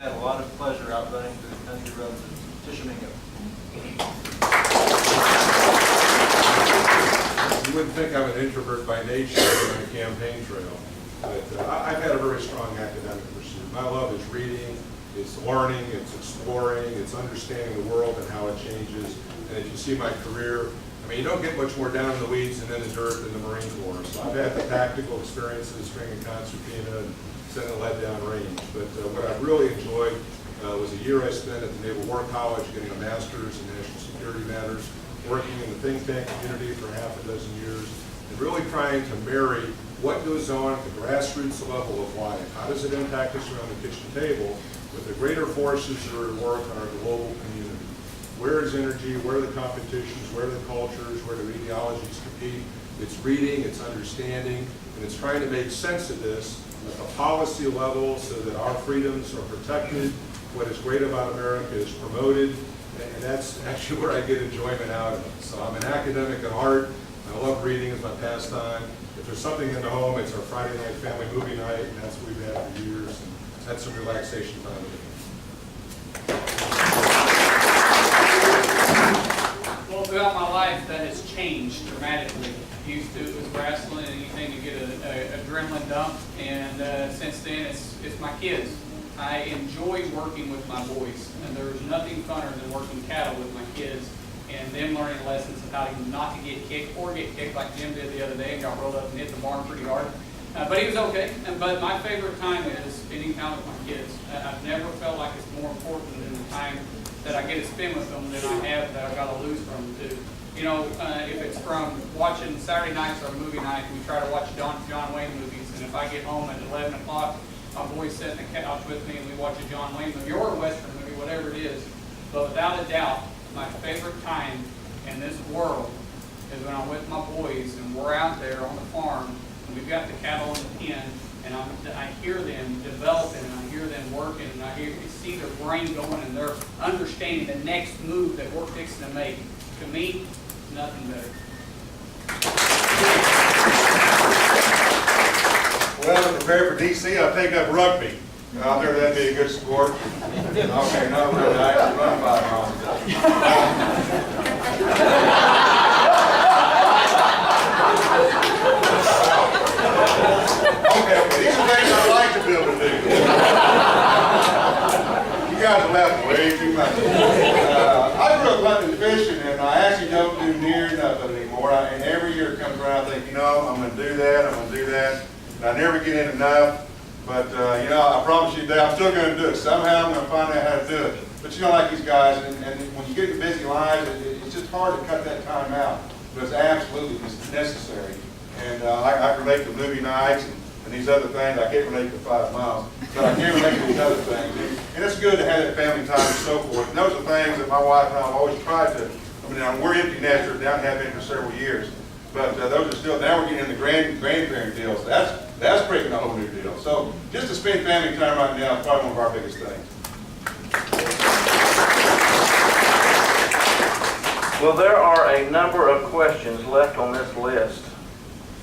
I had a lot of pleasure out running for the country roads of Tishomingo. You wouldn't think I'm an introvert by nature on a campaign trail, but I've had a very strong academic pursuit. My love is reading, it's learning, it's exploring, it's understanding the world and how it changes. And if you see my career, I mean, you don't get much more down in the weeds and in the dirt than the Marine Corps. So I've had the tactical experiences, stringing concertina and sending lead down range. But what I've really enjoyed was a year I spent at the Naval War College getting a master's in national security matters, working in the think tank community for half a dozen years, and really trying to marry what goes on at the grassroots level of life. How does it impact us around the kitchen table with the greater forces that are at work on our global community? Where is energy? Where are the competitions? Where are the cultures? Where do ideologies compete? It's reading, it's understanding, and it's trying to make sense of this at the policy level so that our freedoms are protected, what is great about America is promoted, and that's actually where I get enjoyment out of it. So I'm an academic at heart. I love reading as my pastime. If there's something in the home, it's our Friday night family movie night, and that's what we've had for years, and that's some relaxation time with it. Well, throughout my life, that has changed dramatically. Used to, it was wrestling and anything to get an adrenaline dump, and since then, it's my kids. I enjoy working with my boys, and there's nothing funner than working cattle with my kids and them learning lessons of how to not to get kicked or get kicked like Jim did the other day and got rolled up and hit the barn pretty hard. But he was okay. But my favorite time is spending time with my kids. I've never felt like it's more important than the time that I get to spend with them than I have that I got to lose from them too. You know, if it's from watching Saturday nights or movie night, we try to watch John Wayne movies, and if I get home at 11 o'clock, my boys sit in the couch with me and we watch a John Wayne movie or a Western movie, whatever it is. But without a doubt, my favorite time in this world is when I'm with my boys and we're out there on the farm and we've got the cattle in the pen and I hear them developing and I hear them working and I see their brain going and they're understanding the next move that we're fixing to make. To me, nothing better. Well, to prepare for DC, I'll take up rugby. Out there, that'd be a good sport. Okay, no, really, I can run 5 miles a day. Okay, these are things I'd like to be able to do. You guys are laughing way too much. I grew up hunting and fishing, and I actually don't do near enough of it anymore. And every year it comes around, I think, you know, I'm going to do that, I'm going to do that. And I never get in enough. But, you know, I promise you that I'm still going to do it. Somehow I'm going to find out how to do it. But you know, like these guys, and when you get in busy lives, it's just hard to cut that time out. But it's absolutely necessary. And I relate to movie nights and these other things. I can't relate to 5 miles. But I can relate to these other things. And it's good to have that family time and so forth. And those are things that my wife and I have always tried to. I mean, we're empty nesters now and have been for several years. But those are still, now we're getting into grandparent deals. That's breaking a whole new deal. So just to spend family time right now is probably one of our biggest things. Well, there are a number of questions left on this list,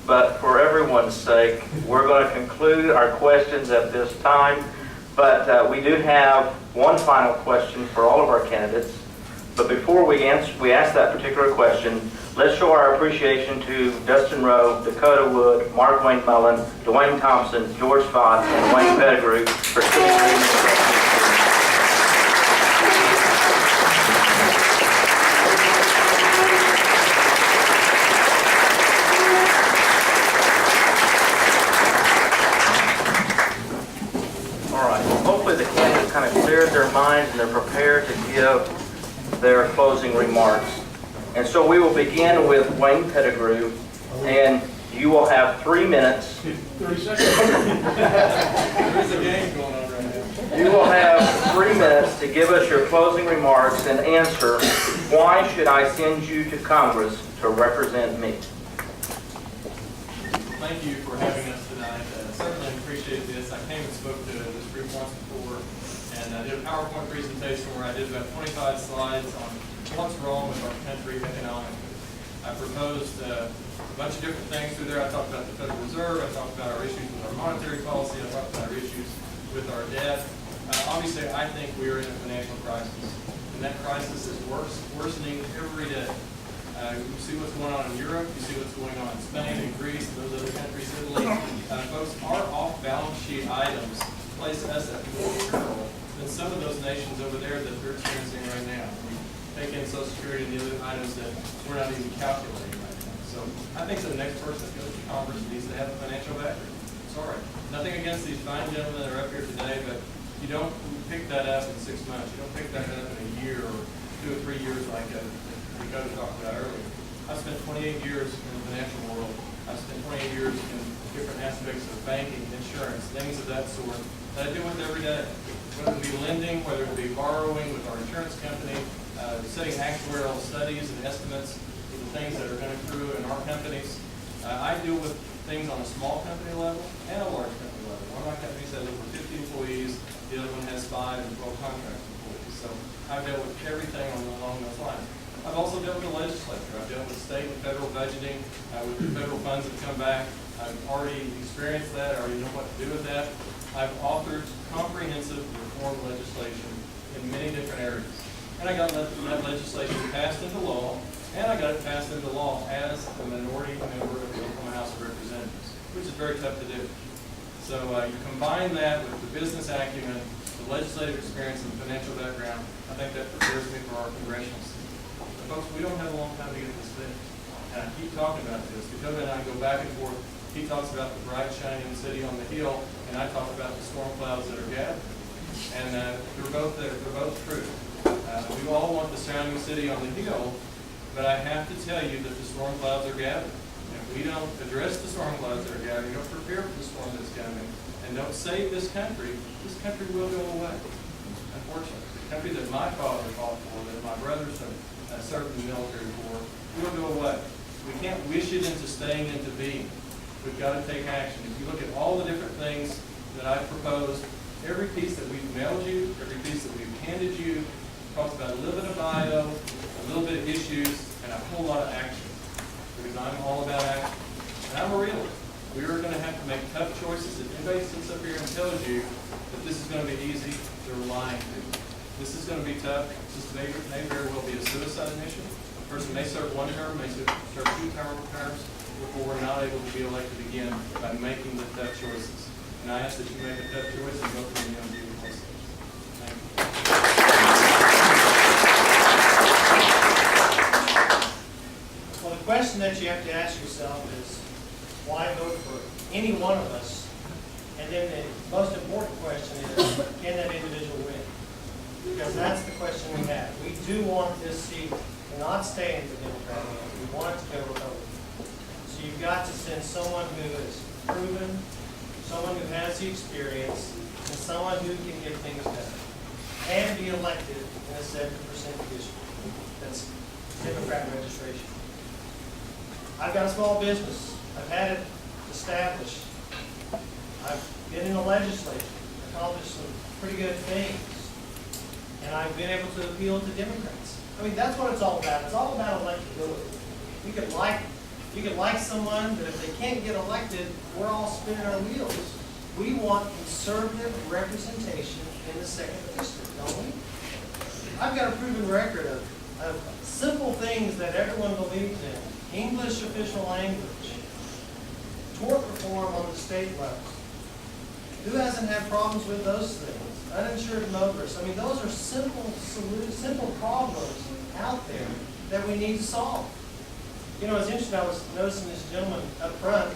but for everyone's sake, we're going to conclude our questions at this time. But we do have one final question for all of our candidates. But before we ask that particular question, let's show our appreciation to Dustin Rowe, Dakota Wood, Markwayne Mullin, Dwayne Thompson, George Faught, and Wayne Pettigrew for sitting here. All right. Hopefully the candidates kind of cleared their minds and they're prepared to give their closing remarks. And so we will begin with Wayne Pettigrew, and you will have 3 minutes. 30 seconds. There's a game going on right now. You will have 3 minutes to give us your closing remarks and answer, why should I send you to Congress to represent me? Thank you for having us tonight. Certainly appreciate this. I came and spoke to this group once before, and I did a PowerPoint presentation where I did about 25 slides on what's wrong with our country economically. I proposed a bunch of different things through there. I talked about the Federal Reserve. I talked about our issues with our monetary policy. I talked about our issues with our debt. Obviously, I think we are in a financial crisis, and that crisis is worsening every day. You see what's going on in Europe, you see what's going on in Spain and Greece, those other countries, Italy. Folks, our off-balance sheet items place us at more peril than some of those nations over there that they're experiencing right now. We take in Social Security and the other items that we're not even calculating right now. So I think the next person that goes to Congress needs to have a financial background. Sorry. Nothing against these fine gentlemen that are up here today, but you don't pick that up in 6 months. You don't pick that up in a year or 2 or 3 years like Dakota talked about earlier. I've spent 28 years in the financial world. I've spent 28 years in different aspects of banking, insurance, things of that sort that I deal with every day. Whether it be lending, whether it be borrowing with our insurance company, setting actuarial studies and estimates for the things that are going to accrue in our companies. I deal with things on a small company level and a large company level. One of my companies has over 50 employees, the other one has 5 and 12 contract employees. So I've dealt with everything along those lines. I've also dealt with the legislature. I've dealt with state and federal budgeting, with the federal funds that come back. I've already experienced that. I already know what to do with that. I've authored comprehensive reform legislation in many different areas. And I got that legislation passed into law, and I got it passed into law as a minority member of the Oklahoma House of Representatives, which is very tough to do. So you combine that with the business acumen, the legislative experience, and the financial background, I think that prepares me for our congressional seat. Folks, we don't have a long time to get this fixed. And I keep talking about this. Dakota and I go back and forth. He talks about the bright, shining city on the hill, and I talk about the storm clouds that are gathering. And they're both there. They're both true. We all want the surrounding city on the hill, but I have to tell you that the storm clouds are gathering. If we don't address the storm clouds that are gathering, don't prepare for the storm that's coming, and don't save this country will go away. Unfortunately, the country that my father fought for, that my brothers have served in the military for, will go away. We can't wish it into staying into being. We've got to take action. If you look at all the different things that I've proposed, every piece that we've mailed you, every piece that we've handed you, talks about a little bit of bio, a little bit of issues, and a whole lot of action. Because I'm all about action. And I'm a realist. We are going to have to make tough choices. If anybody sits up here and tells you that this is going to be easy, they're lying to you. This is going to be tough. This may very well be a suicide mission. A person may serve 1 term, may serve 2 terms before we're not able to be elected again by making the tough choices. And I ask that you make a tough choice and vote for the young people. Thank you. Well, the question that you have to ask yourself is, why vote for any one of us? And then the most important question is, can that individual win? Because that's the question we have. We do want this seat to not stay in the Democrat hand. We want it to go Republican. So you've got to send someone who is proven, someone who has the experience, and someone who can get things done, and be elected in a 70% district. That's Democrat registration. I've got a small business. I've had it established. I've been in the legislature, accomplished some pretty good things. And I've been able to appeal to Democrats. I mean, that's what it's all about. It's all about electability. You could like someone, but if they can't get elected, we're all spinning our wheels. We want conservative representation in the 2nd district, don't we? I've got a proven record of simple things that everyone believes in. English official language, tort reform on the state level. Who hasn't had problems with those things? Uninsured motorists. I mean, those are simple problems out there that we need to solve. You know, it's interesting, I was noticing this gentleman up front.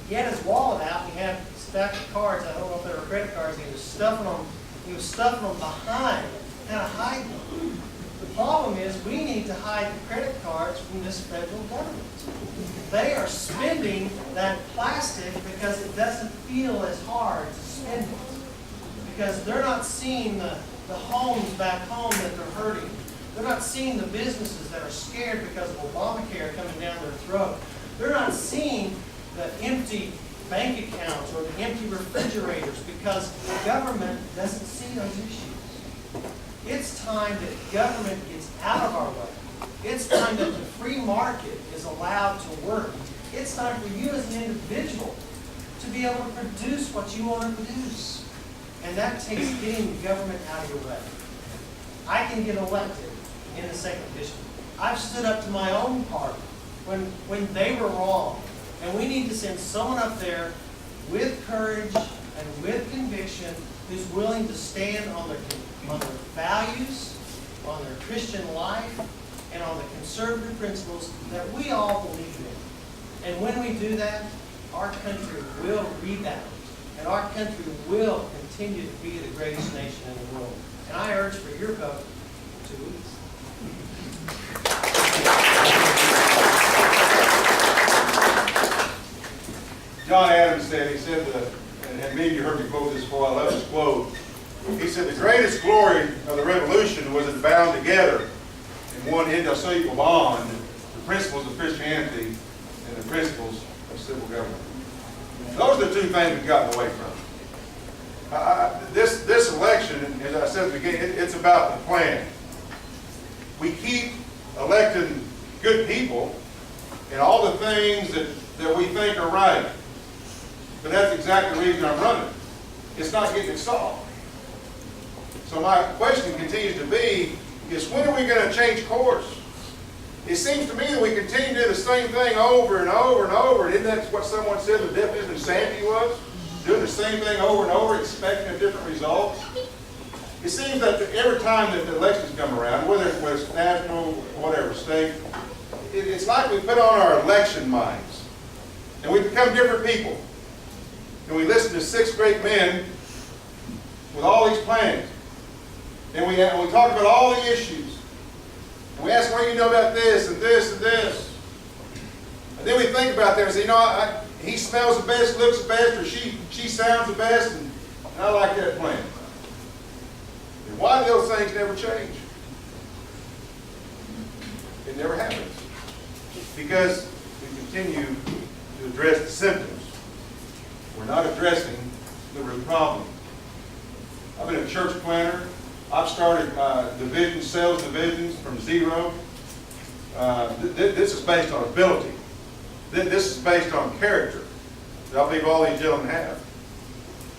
He had his wallet out, and he had a stack of cards. I don't know if they were credit cards. He was stuffing them behind, kind of hiding them. The problem is we need to hide the credit cards from this federal government. They are spending that plastic because it doesn't feel as hard to spend it. Because they're not seeing the homes back home that they're hurting. They're not seeing the businesses that are scared because of Obamacare coming down their throat. They're not seeing the empty bank accounts or the empty refrigerators because the government doesn't see those issues. It's time that government gets out of our way. It's time that the free market is allowed to work. It's time for you as an individual to be able to produce what you want to produce. And that takes getting government out of your way. I can get elected in the 2nd district. I've stood up to my own party when they were wrong. And we need to send someone up there with courage and with conviction who's willing to stand on their values, on their Christian life, and on the conservative principles that we all believe in. And when we do that, our country will rebound, and our country will continue to be the greatest nation in the world. And I urge for your vote in 2 weeks. John Adams said, and maybe you heard me quote this before, I love this quote. He said, the greatest glory of the revolution was it bound together in one indissoluble bond, the principles of Christianity and the principles of civil government. Those are the 2 things we've gotten away from. This election, as I said at the beginning, it's about the plan. We keep electing good people and all the things that we think are right. But that's exactly the reason I'm running. It's not getting it solved. So my question continues to be, is when are we going to change course? It seems to me that we continue to do the same thing over and over and over. Isn't that what someone said the definition of insanity was? Doing the same thing over and over, expecting a different result. It seems that every time that the elections come around, whether it's national, whatever, state, it's like we put on our election minds. And we become different people. And we listen to 6 great men with all these plans. And we talk about all the issues. And we ask, what do you know about this and this and this? And then we think about that and say, you know, he smells the best, looks the best, or she sounds the best, and I like that plan. And why do those things never change? It never happens. Because we continue to address the symptoms. We're not addressing the root problem. I've been a church planter. I've started sales divisions from 0. This is based on ability. This is based on character. I believe all these gentlemen have.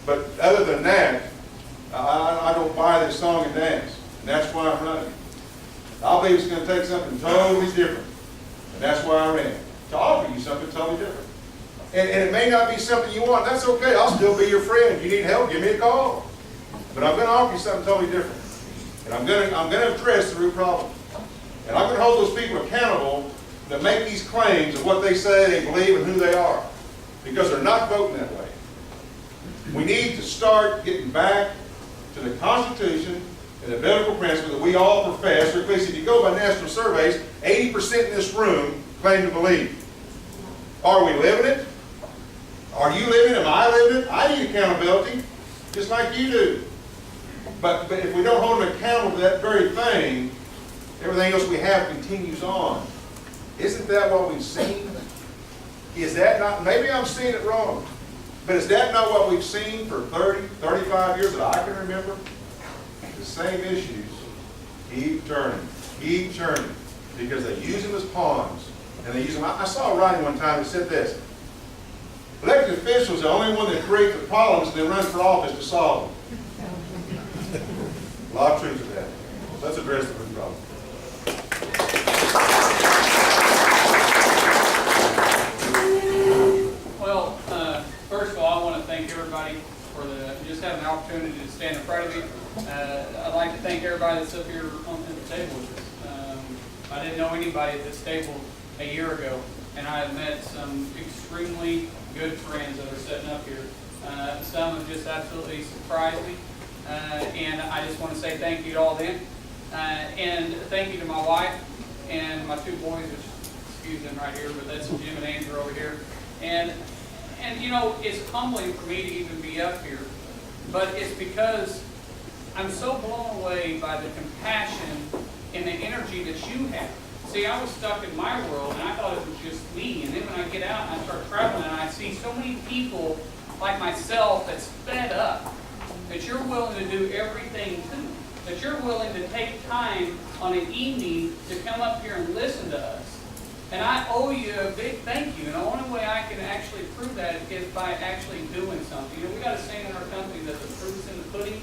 But other than that, I don't buy this song and dance. And that's why I'm running. I believe it's going to take something totally different. And that's why I ran. To offer you something totally different. And it may not be something you want. That's okay. I'll still be your friend. If you need help, give me a call. But I'm going to offer you something totally different. And I'm going to address the root problem. And I'm going to hold those people accountable that make these claims of what they say they believe and who they are. Because they're not voting that way. We need to start getting back to the Constitution and the biblical principle that we all profess. Or at least if you go by national surveys, 80% in this room claim to believe. Are we living it? Are you living it? Am I living it? I need accountability, just like you do. But if we don't hold them accountable to that very thing, everything else we have continues on. Isn't that what we've seen? Is that not, maybe I'm seeing it wrong, but is that not what we've seen for 30, 35 years that I can remember? The same issues keep turning, because they use them as pawns. And they use them. I saw a writing one time that said this: elected officials are the only one that create the problems and then run for office to solve them. A lot of truth to that. Let's address the root problem. Well, first of all, I want to thank everybody for just having the opportunity to stand in front of you. I'd like to thank everybody that's up here on the table with us. I didn't know anybody at this table a year ago, and I have met some extremely good friends that are sitting up here. Some have just absolutely surprised me, and I just want to say thank you to all them, and thank you to my wife and my 2 boys, which, excuse them right here, but that's Jim and Andrew over here. And you know, it's humbling for me to even be up here, but it's because I'm so blown away by the compassion and the energy that you have. See, I was stuck in my world, and I thought it was just me. And then when I get out and I start traveling, and I see so many people like myself that's fed up, that you're willing to do everything too. That you're willing to take time on an evening to come up here and listen to us. And I owe you a big thank you, and the only way I can actually prove that is by actually doing something. You know, we got a saying in our company that the proof's in the pudding.